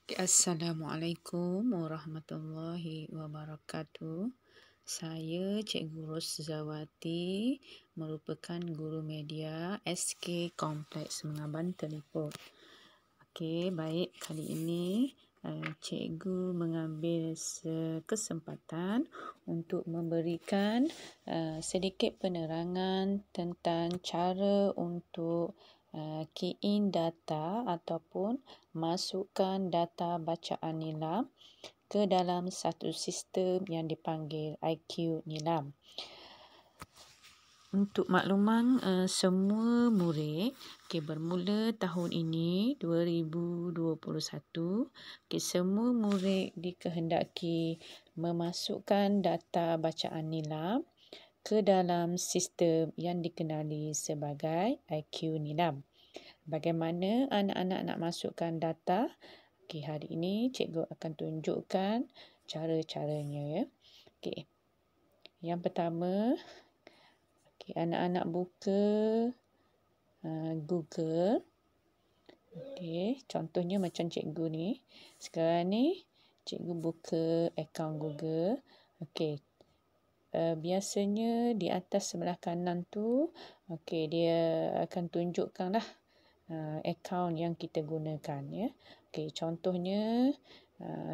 Assalamualaikum warahmatullahi wabarakatuh. Saya Cikgu Roszawati, merupakan guru media SK Kompleks Mengaban Teliput. Okey, baik, kali ini Cikgu mengambil kesempatan untuk memberikan sedikit penerangan tentang cara untuk key in data ataupun masukkan data bacaan nilam ke dalam satu sistem yang dipanggil IQ Nilam. Untuk makluman semua murid, bermula tahun ini 2021, semua murid dikehendaki memasukkan data bacaan nilam ke dalam sistem yang dikenali sebagai IQ Nilam. Bagaimana anak-anak nak masukkan data? Hari ini cikgu akan tunjukkan cara-caranya ya. Yang pertama, anak-anak buka Google. Contohnya macam cikgu ni. Sekarang ni cikgu buka akaun Google. Biasanya di atas sebelah kanan tu, dia akan tunjukkanlah akaun yang kita gunakan ya. Contohnya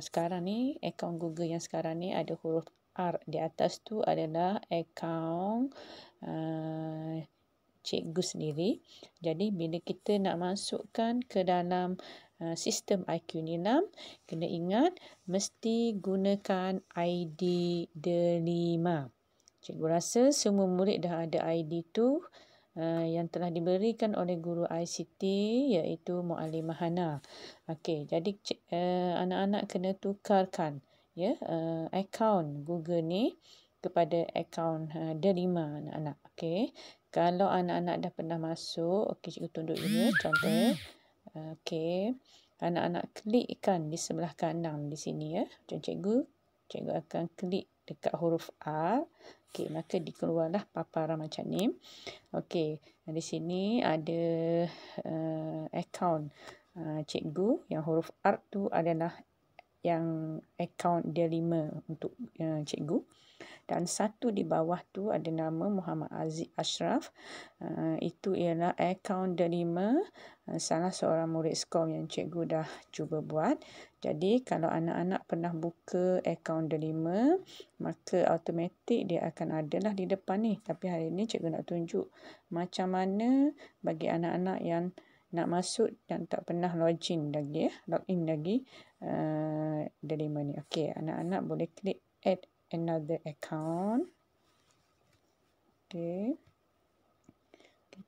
sekarang ni akaun Google yang sekarang ni ada huruf R di atas tu adalah akaun cikgu sendiri. Jadi bila kita nak masukkan ke dalam sistem IQ Nilam, kena ingat mesti gunakan ID Delima. Cikgu rasa semua murid dah ada ID tu yang telah diberikan oleh guru ICT, iaitu Muallimah Hana. Jadi anak-anak kena tukarkan ya akaun Google ni kepada akaun Delima anak-anak. Kalau anak-anak dah pernah masuk, cikgu tunjuk dulu contoh. Anak-anak klikkan di sebelah kanan di sini ya. Macam cikgu akan klik dekat huruf R. Maka dikeluarlah paparan macam ni. Di sini ada akaun cikgu, yang huruf R tu adalah yang akaun Delima untuk cikgu. Dan satu di bawah tu ada nama Muhammad Aziz Ashraf. Itu ialah akaun Delima, salah seorang murid SCOM yang cikgu dah cuba buat. Jadi kalau anak-anak pernah buka akaun Delima, maka automatik dia akan adalah di depan ni. Tapi hari ni cikgu nak tunjuk macam mana bagi anak-anak yang nak masuk dan tak pernah login lagi Delima ni. Anak-anak boleh klik add another account. Kita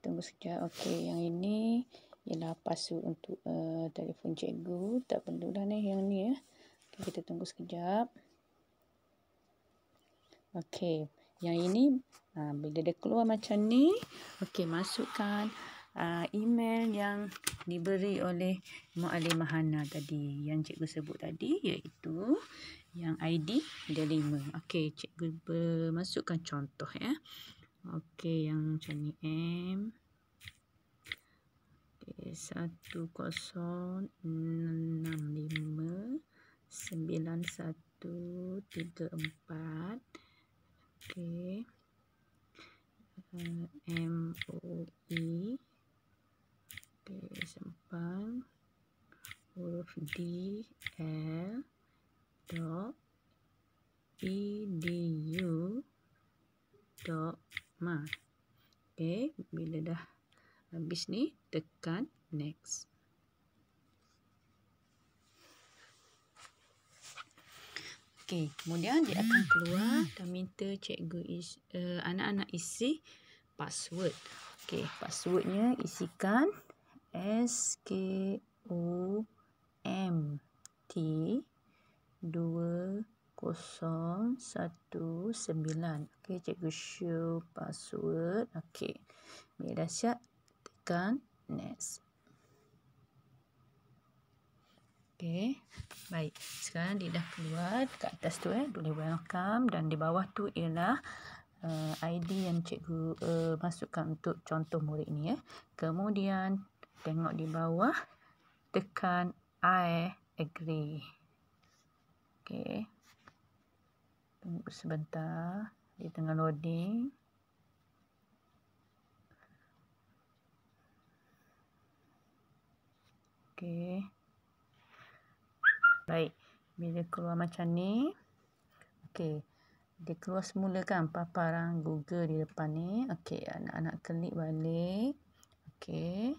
tunggu sekejap. Yang ini ialah password untuk telefon cikgu. Tak perlulah ni yang ni ya. Kita tunggu sekejap. Yang ini bila dia keluar macam ni, masukkan email yang diberi oleh Muallimah Hana tadi, yang cikgu sebut tadi, iaitu yang ID Delima. Cikgu masukkan contoh ya. Yang macam ni M 10659134 MOE sempang huruf D L .edu.ma. Bila dah habis ni, tekan next. Kemudian dia akan keluar dan minta cikgu anak-anak isi password. Passwordnya isikan SKOMT2019. Cikgu show password. Bila dah siap, tekan next. Baik. Sekarang dia dah keluar kat atas tu boleh welcome, dan di bawah tu ialah ID yang cikgu masukkan untuk contoh murid ni ya. Kemudian tengok di bawah, tekan I agree. Okey. Tunggu sebentar. Dia tengah loading. Okey. Baik. Bila keluar macam ni. Okey. Dia keluar semula kan paparan Google di depan ni. Okey. Anak-anak klik balik. Okey.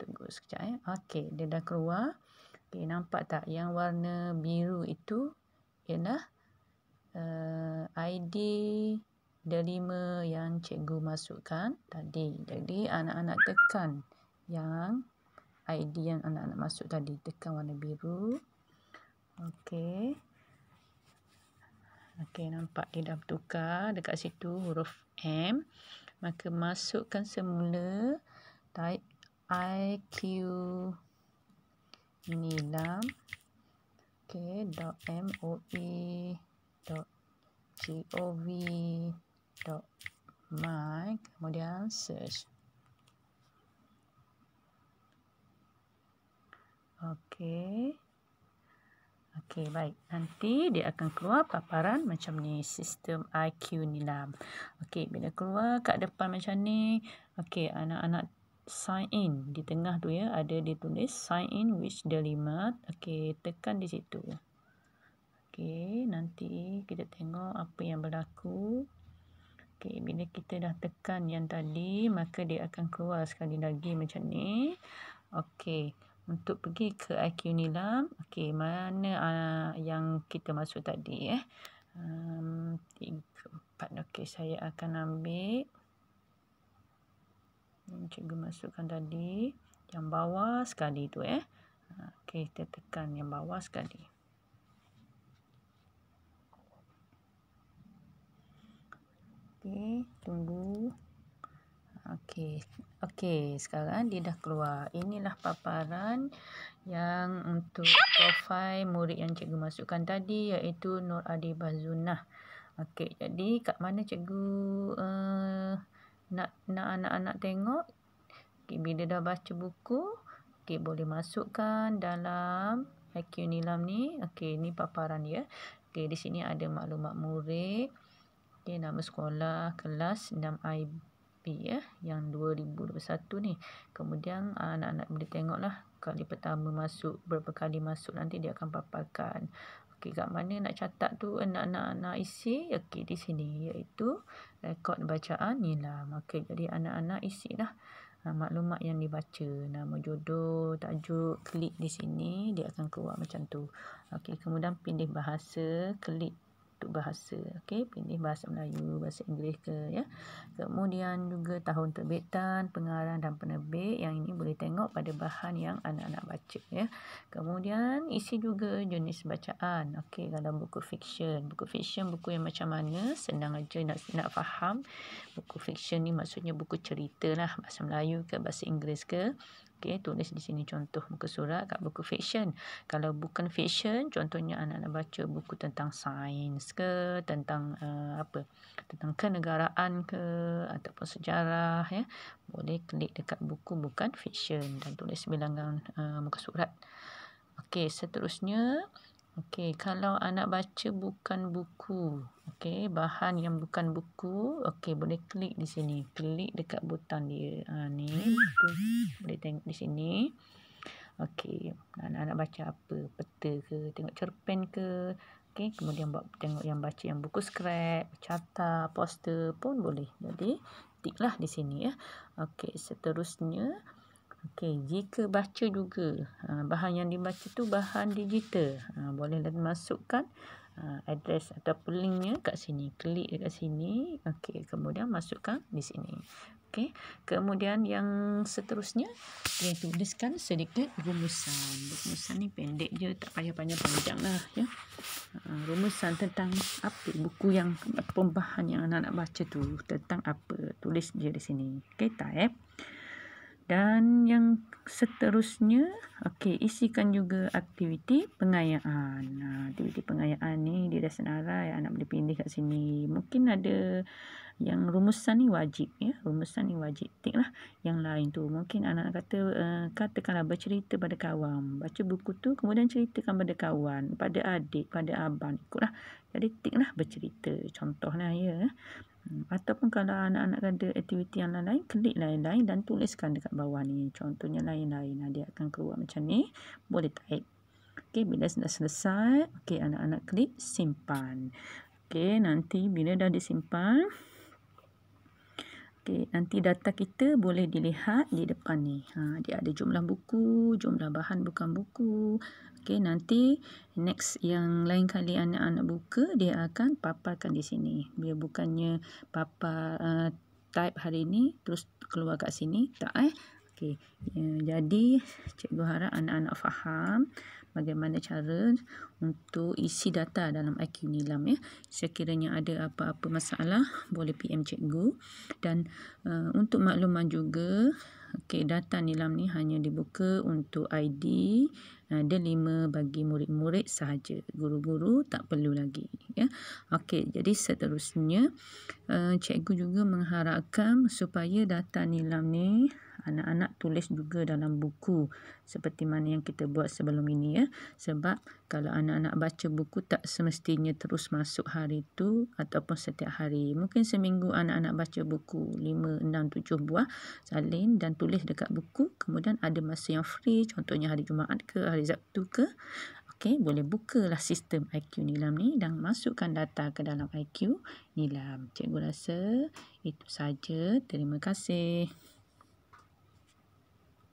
Tunggu sekejap. Okey. Dia dah keluar. Okey. Nampak tak yang warna biru itu ialah ID delima yang cikgu masukkan tadi. Jadi anak-anak tekan yang ID yang anak-anak masuk tadi. Tekan warna biru. Okey. Okey, nampak dia dah bertukar dekat situ huruf M. Maka masukkan semula type IQ Nilam. Okey, .moe.gov.my, kemudian search. Okey. Okey, baik. Nanti dia akan keluar paparan macam ni, sistem IQ Nilam. Okey, bila keluar kat depan macam ni, okey, anak-anak sign in. Di tengah tu ya, ada ditulis sign in with Delima. Okey, tekan di situ. Okey, nanti kita tengok apa yang berlaku. Okey, bila kita dah tekan yang tadi, maka dia akan keluar sekali lagi macam ni. Okey, untuk pergi ke IQ Nilam. Okey, mana yang kita masuk tadi 3, 4. Okey, saya akan ambil yang cikgu masukkan tadi. Yang bawah sekali tu Okey, kita tekan yang bawah sekali. Okey, tunggu. Okey, sekarang dia dah keluar. Inilah paparan yang untuk profil murid yang cikgu masukkan tadi, iaitu Nur Adi Bazunah. Okey, jadi kat mana cikgu nak anak-anak tengok? Okey, bila dah baca buku, okey, boleh masukkan dalam IQ Nilam ni. Okey, ni paparan dia. Okey, di sini ada maklumat murid. Okey, nama sekolah, kelas 6IB yang 2021 ni. Kemudian anak-anak boleh tengoklah kali pertama masuk, berapa kali masuk, nanti dia akan paparkan. Okey, kat mana nak catat tu anak-anak isi? Okey, di sini, iaitu rekod bacaan Nilam. Okey, jadi anak-anak isilah maklumat yang dibaca, nama, jodoh, tajuk, klik di sini, dia akan keluar macam tu. Okey, kemudian pilih bahasa, klik untuk bahasa. Okey, pilih bahasa Melayu, bahasa Inggeris ke Kemudian juga tahun terbitan, pengarang dan penerbit. Yang ini boleh tengok pada bahan yang anak-anak baca Kemudian isi juga jenis bacaan. Okey, dalam buku fiksyen. Buku fiksyen buku yang macam mana? Senang aja nak faham. Buku fiksyen ni maksudnya buku cerita lah, bahasa Melayu ke bahasa Inggeris ke. Okey, tulis di sini contoh muka surat kat buku fiksyen. Kalau bukan fiksyen, contohnya anak-anak baca buku tentang sains ke, tentang tentang kenegaraan ke, ataupun sejarah boleh klik dekat buku bukan fiksyen dan tulis bilangan muka surat. Okey, seterusnya, okey, kalau anak baca bukan buku, okey, bahan yang bukan buku, okey, boleh klik di sini. Klik dekat butang dia. Ni boleh tengok di sini. Okey, anak-anak baca apa? Peta ke, tengok cerpen ke. Okey, kemudian tengok yang baca yang buku scrap, carta, poster pun boleh. Jadi, tiklah di sini Okey, seterusnya, okey, jika baca juga, bahan yang dibaca tu bahan digital, boleh masukkan address ataupun linknya kat sini. Klik dekat sini. Okey, kemudian masukkan di sini. Okey, kemudian yang seterusnya, dia tuliskan sedikit rumusan. Rumusan ni pendek je, tak payah panjang-panjang lah rumusan tentang apa buku yang pembahan yang anak-anak baca tu tentang apa. Tulis je di sini. Okey, type. Dan yang seterusnya, isikan juga aktiviti pengayaan. Aktiviti pengayaan ni dia dah senarai, anak boleh pilih kat sini. Mungkin ada yang rumusan ni wajib ya. Rumusan ni wajib. Tiklah yang lain tu. Mungkin anak kata katakanlah bercerita pada kawan. Baca buku tu kemudian ceritakan pada kawan, pada adik, pada abang. Ikutlah. Jadi tiklah bercerita. Contohlah ya. Ataupun kalau anak-anak ada aktiviti yang lain, klik lain-lain dan tuliskan dekat bawah ni. Contohnya lain-lain. Dia akan keluar macam ni. Boleh type. Bila dah selesai, anak-anak klik simpan. Nanti bila dah disimpan, nanti data kita boleh dilihat di depan ni. Dia ada jumlah buku, jumlah bahan bukan buku. Nanti next yang lain kali anak-anak buka, dia akan paparkan di sini. Dia bukannya papar type hari ni terus keluar kat sini. Tak jadi cikgu harap anak-anak faham bagaimana cara untuk isi data dalam IQ Nilam ya. Sekiranya ada apa-apa masalah boleh PM cikgu. Dan untuk makluman juga, data Nilam ni hanya dibuka untuk ID D5 bagi murid-murid sahaja. Guru-guru tak perlu lagi ya. Jadi seterusnya cikgu juga mengharapkan supaya data Nilam ni anak-anak tulis juga dalam buku seperti mana yang kita buat sebelum ini ya. Sebab kalau anak-anak baca buku tak semestinya terus masuk hari tu ataupun setiap hari. Mungkin seminggu anak-anak baca buku 5, 6, 7 buah, salin dan tulis dekat buku. Kemudian ada masa yang free, contohnya hari Jumaat ke hari Sabtu ke. Boleh bukalah sistem IQ Nilam ni dan masukkan data ke dalam IQ Nilam. Cikgu rasa itu saja. Terima kasih.